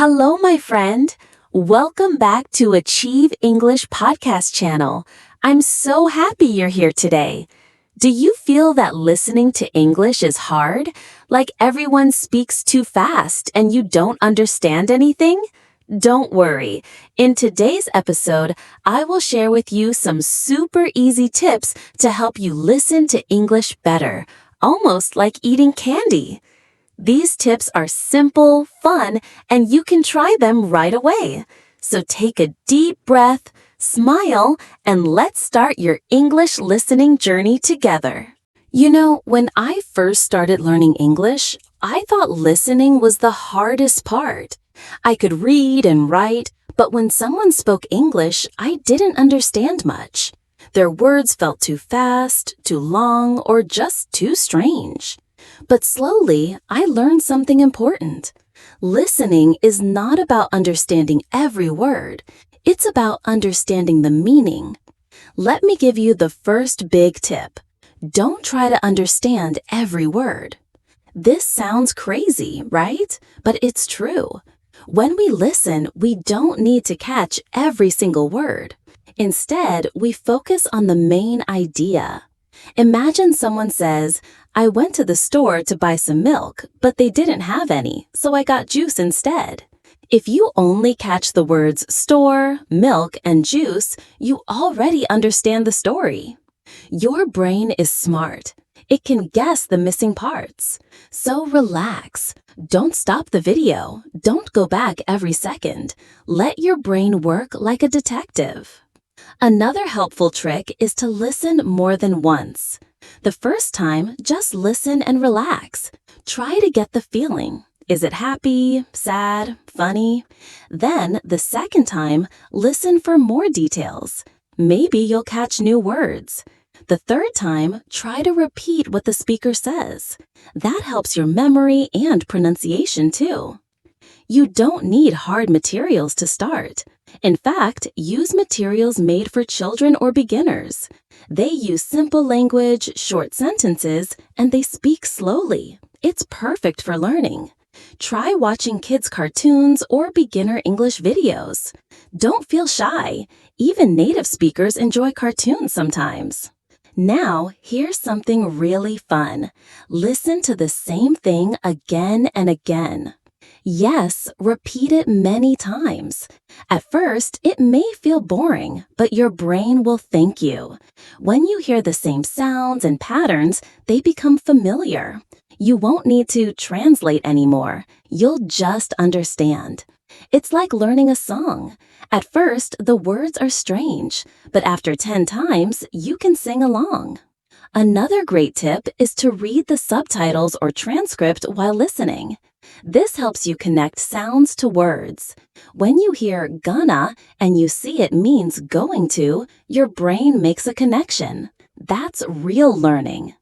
Hello, my friend. Welcome back to Achieve English podcast channel. I'm so happy you're here today. Do you feel that listening to English is hard? Like everyone speaks too fast and you don't understand anything? Don't worry. In today's episode, I will share with you some super easy tips to help you listen to English better, almost like eating candy. These tips are simple, fun, and you can try them right away. So take a deep breath, smile, and let's start your English listening journey together. You know, when I first started learning English, I thought listening was the hardest part. I could read and write, but when someone spoke English, I didn't understand much. Their words felt too fast, too long, or just too strange. But slowly, I learned something important. Listening is not about understanding every word. It's about understanding the meaning. Let me give you the first big tip. Don't try to understand every word. This sounds crazy, right? But it's true. When we listen, we don't need to catch every single word. Instead, we focus on the main idea. Imagine someone says, "I went to the store to buy some milk, but they didn't have any, so I got juice instead." If you only catch the words store, milk, and juice, you already understand the story. Your brain is smart. It can guess the missing parts. So relax. Don't stop the video. Don't go back every second. Let your brain work like a detective. Another helpful trick is to listen more than once. The first time, just listen and relax. Try to get the feeling. Is it happy, sad, funny? Then, the second time, listen for more details. Maybe you'll catch new words. The third time, try to repeat what the speaker says. That helps your memory and pronunciation too. You don't need hard materials to start. In fact, use materials made for children or beginners. They use simple language, short sentences, and they speak slowly. It's perfect for learning. Try watching kids' cartoons or beginner English videos. Don't feel shy. Even native speakers enjoy cartoons sometimes. Now, here's something really fun. Listen to the same thing again and again. Yes, repeat it many times. At first, it may feel boring, but your brain will thank you. When you hear the same sounds and patterns, they become familiar. You won't need to translate anymore. You'll just understand. It's like learning a song. At first, the words are strange, but after 10 times, you can sing along. Another great tip is to read the subtitles or transcript while listening. This helps you connect sounds to words. When you hear gonna and you see it means going to, your brain makes a connection. That's real learning.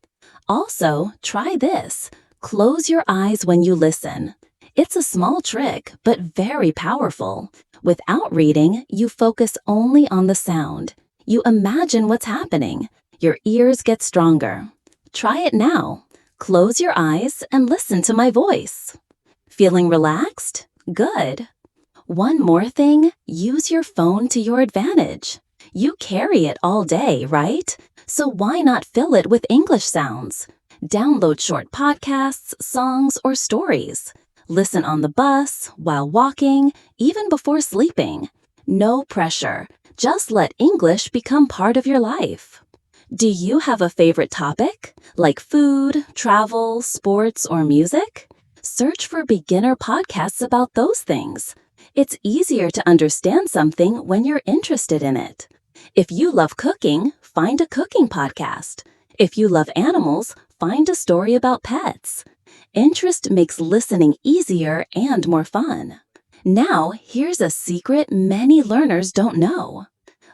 Also, try this. Close your eyes when you listen. It's a small trick, but very powerful. Without reading, you focus only on the sound. You imagine what's happening. Your ears get stronger. Try it now. Close your eyes and listen to my voice. Feeling relaxed? Good. One more thing, use your phone to your advantage. You carry it all day, right? So why not fill it with English sounds? Download short podcasts, songs, or stories. Listen on the bus, while walking, even before sleeping. No pressure. Just let English become part of your life. Do you have a favorite topic, like food, travel, sports, or music? Search for beginner podcasts about those things. It's easier to understand something when you're interested in it. If you love cooking, find a cooking podcast. If you love animals, find a story about pets. Interest makes listening easier and more fun. Now, here's a secret many learners don't know.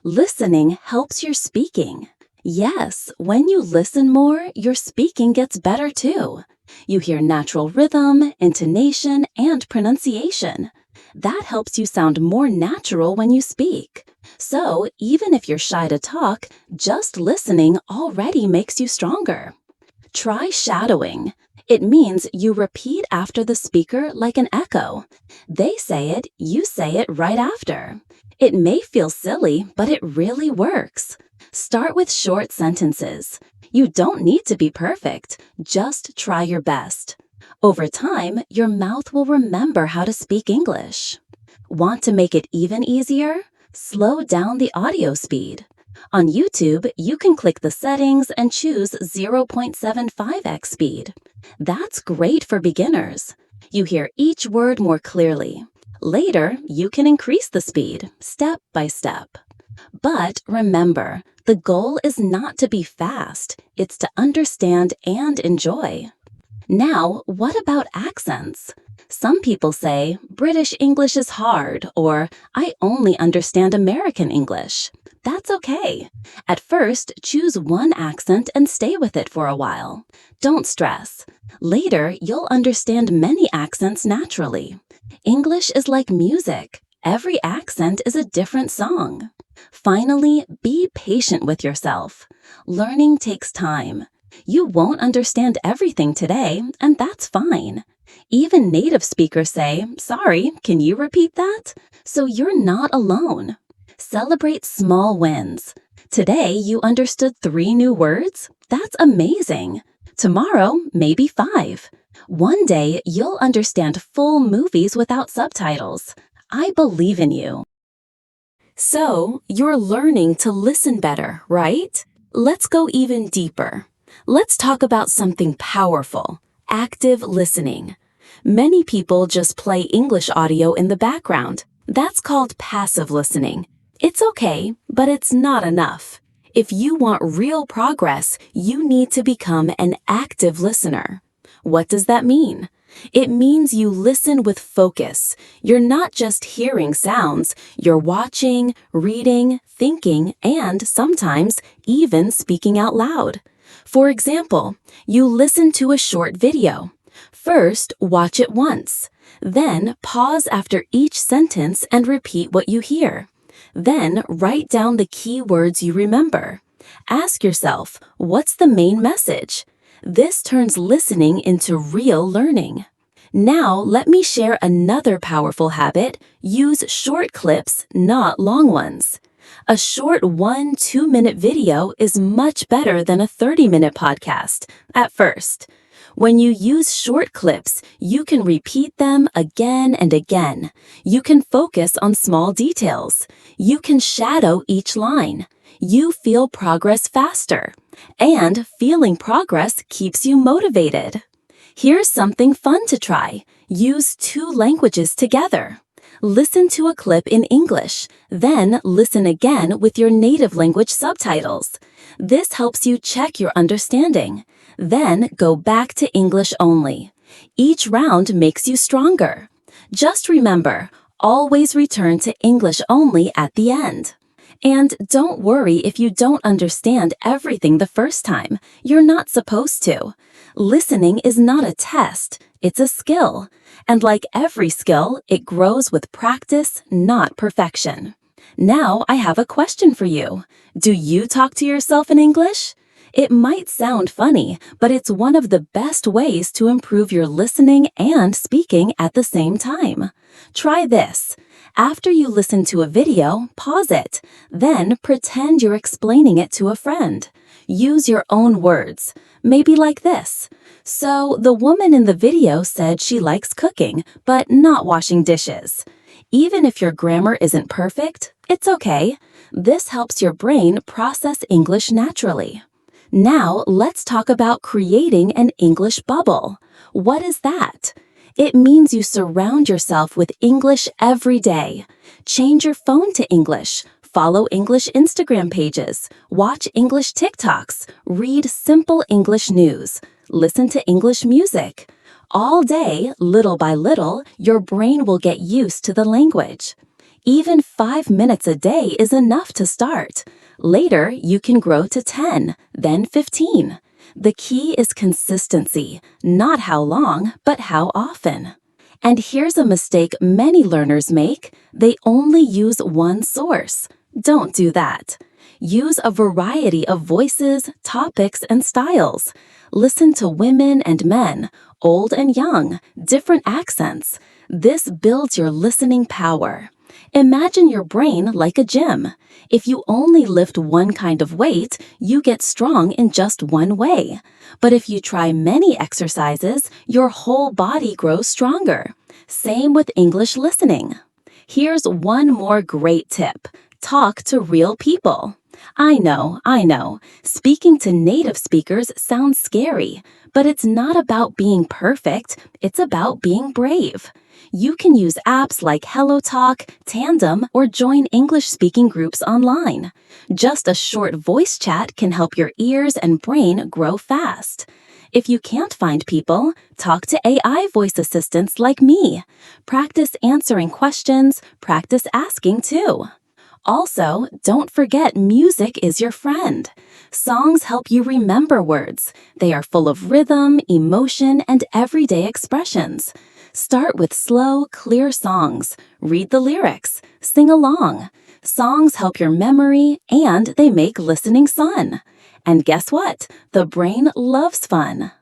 Listening helps your speaking. Yes, when you listen more, your speaking gets better too. You hear natural rhythm, intonation, and pronunciation. That helps you sound more natural when you speak. So, even if you're shy to talk, just listening already makes you stronger. Try shadowing. It means you repeat after the speaker like an echo. They say it, you say it right after. It may feel silly, but it really works. Start with short sentences. You don't need to be perfect, just try your best. Over time, your mouth will remember how to speak English. Want to make it even easier? Slow down the audio speed. On YouTube, you can click the settings and choose 0.75x speed. That's great for beginners. You hear each word more clearly. Later, you can increase the speed, step by step. But remember, the goal is not to be fast, it's to understand and enjoy. Now, what about accents? Some people say, British English is hard, or I only understand American English. That's okay. At first, choose one accent and stay with it for a while. Don't stress. Later, you'll understand many accents naturally. English is like music. Every accent is a different song. Finally, be patient with yourself. Learning takes time. You won't understand everything today, and that's fine. Even native speakers say, sorry, can you repeat that? So you're not alone. Celebrate small wins. Today, you understood 3 new words? That's amazing. Tomorrow, maybe 5. One day, you'll understand full movies without subtitles. I believe in you. So, you're learning to listen better, right? Let's go even deeper. Let's talk about something powerful, active listening. Many people just play English audio in the background. That's called passive listening. It's okay, but it's not enough. If you want real progress, you need to become an active listener. What does that mean? It means you listen with focus. You're not just hearing sounds, you're watching, reading, thinking, and sometimes even speaking out loud. For example, you listen to a short video. First, watch it once. Then, pause after each sentence and repeat what you hear. Then, write down the key words you remember. Ask yourself, what's the main message? This turns listening into real learning. Now, let me share another powerful habit. Use short clips, not long ones. A short 1-2 minute video is much better than a 30-minute podcast at first. When you use short clips, you can repeat them again and again. You can focus on small details. You can shadow each line. You feel progress faster. And feeling progress keeps you motivated. Here's something fun to try. Use 2 languages together. Listen to a clip in English, then listen again with your native language subtitles. This helps you check your understanding. Then go back to English only. Each round makes you stronger. Just remember, always return to English only at the end. And don't worry if you don't understand everything the first time. You're not supposed to. Listening is not a test, it's a skill. And like every skill, it grows with practice, not perfection. Now I have a question for you. Do you talk to yourself in English? It might sound funny, but it's one of the best ways to improve your listening and speaking at the same time. Try this. After you listen to a video, pause it. Then pretend you're explaining it to a friend. Use your own words. Maybe like this. So, the woman in the video said she likes cooking, but not washing dishes. Even if your grammar isn't perfect, it's okay. This helps your brain process English naturally. Now, let's talk about creating an English bubble. What is that? It means you surround yourself with English every day. Change your phone to English. Follow English Instagram pages. Watch English TikToks. Read simple English news. Listen to English music. All day, little by little, your brain will get used to the language. Even 5 minutes a day is enough to start. Later, you can grow to 10, then 15. The key is consistency, not how long, but how often. And here's a mistake many learners make. They only use one source. Don't do that. Use a variety of voices, topics, and styles. Listen to women and men, old and young, different accents. This builds your listening power. Imagine your brain like a gym. If you only lift one kind of weight, you get strong in just one way. But if you try many exercises, your whole body grows stronger. Same with English listening. Here's one more great tip. Talk to real people. I know. Speaking to native speakers sounds scary, but it's not about being perfect, it's about being brave. You can use apps like HelloTalk, Tandem, or join English-speaking groups online. Just a short voice chat can help your ears and brain grow fast. If you can't find people, talk to AI voice assistants like me. Practice answering questions, practice asking too. Also, don't forget music is your friend. Songs help you remember words. They are full of rhythm, emotion, and everyday expressions. Start with slow, clear songs. Read the lyrics. Sing along. Songs help your memory, and they make listening fun. And guess what? The brain loves fun.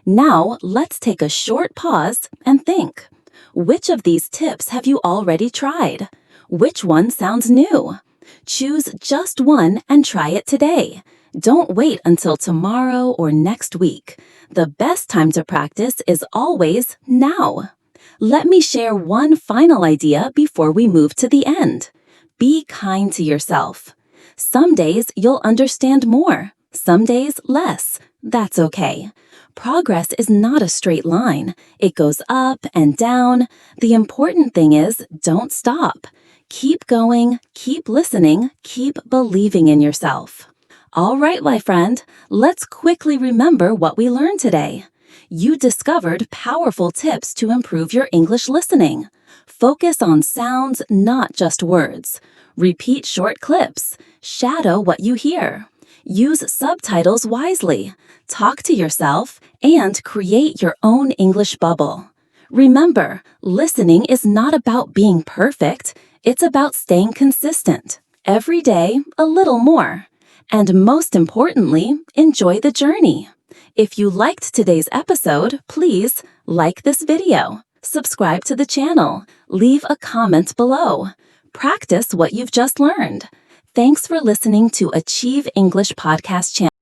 Now, let's take a short pause and think. Which of these tips have you already tried? Which one sounds new? Choose just one and try it today. Don't wait until tomorrow or next week. The best time to practice is always now. Let me share one final idea before we move to the end. Be kind to yourself. Some days you'll understand more, some days less. That's okay. Progress is not a straight line. It goes up and down. The important thing is, don't stop. Keep going, keep listening, keep believing in yourself. All right, my friend, let's quickly remember what we learned today. You discovered powerful tips to improve your English listening. Focus on sounds, not just words. Repeat short clips. Shadow what you hear. Use subtitles wisely. Talk to yourself and create your own English bubble. Remember, listening is not about being perfect. It's about staying consistent. Every day, a little more. And most importantly, enjoy the journey. If you liked today's episode, please like this video, subscribe to the channel, leave a comment below. Practice what you've just learned. Thanks for listening to Achieve English Podcast channel.